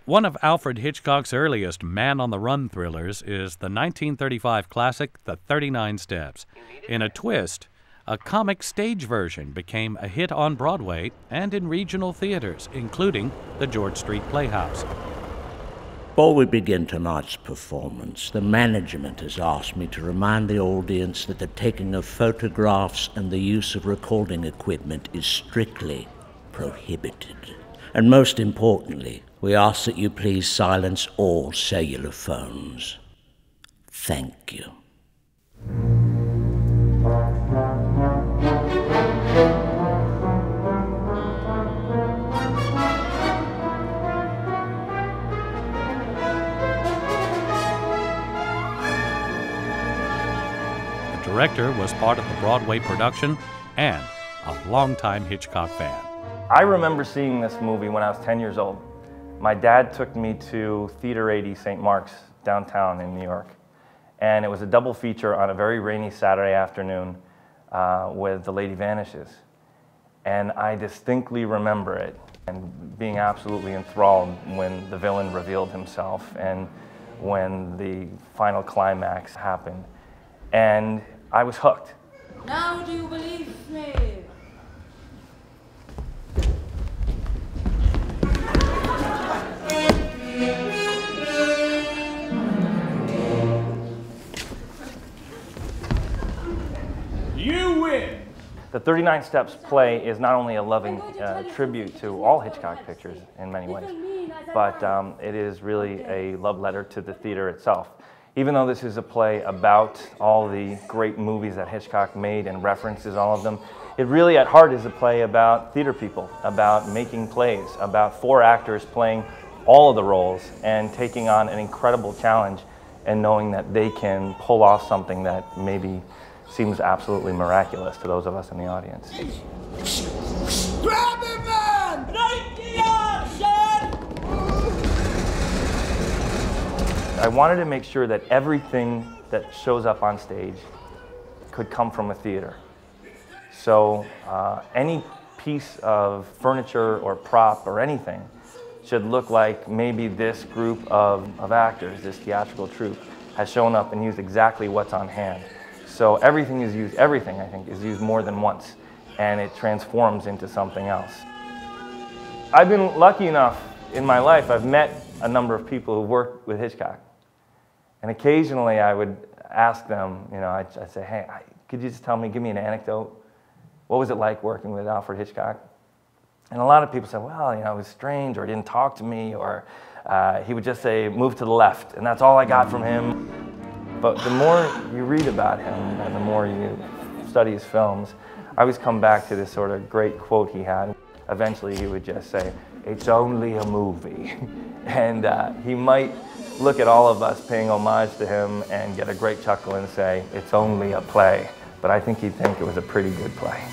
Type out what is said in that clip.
One of Alfred Hitchcock's earliest man-on-the-run thrillers is the 1935 classic The 39 Steps. In a twist, a comic stage version became a hit on Broadway and in regional theaters, including the George Street Playhouse. Before we begin tonight's performance, the management has asked me to remind the audience that the taking of photographs and the use of recording equipment is strictly prohibited. And most importantly, we ask that you please silence all cellular phones. Thank you. The director was part of the Broadway production and a longtime Hitchcock fan. I remember seeing this movie when I was 10 years old. My dad took me to Theater 80 St. Mark's downtown in New York. And it was a double feature on a very rainy Saturday afternoon with The Lady Vanishes. And I distinctly remember it and being absolutely enthralled when the villain revealed himself and when the final climax happened. And I was hooked. Now do you believe me? You win! The 39 Steps play is not only a loving tribute to all Hitchcock pictures in many ways, but it is really a love letter to the theater itself. Even though this is a play about all the great movies that Hitchcock made and references all of them, it really at heart is a play about theater people, about making plays, about 4 actors playing all of the roles and taking on an incredible challenge and knowing that they can pull off something that maybe seems absolutely miraculous to those of us in the audience. Grab him, man! I wanted to make sure that everything that shows up on stage could come from a theater. So any piece of furniture or prop or anything should look like maybe this group of actors, this theatrical troupe, has shown up and used exactly what's on hand. So everything I think, is used more than once, and it transforms into something else. I've been lucky enough in my life, I've met a number of people who worked with Hitchcock. And occasionally I would ask them, I'd say, hey, could you just tell me, give me an anecdote? What was it like working with Alfred Hitchcock? And a lot of people said, well, it was strange, or he didn't talk to me, or he would just say, move to the left, and that's all I got from him. But the more you read about him and the more you study his films, I always come back to this sort of great quote he had. Eventually he would just say, it's only a movie. And he might look at all of us paying homage to him and get a great chuckle and say, it's only a play. But I think he'd think it was a pretty good play.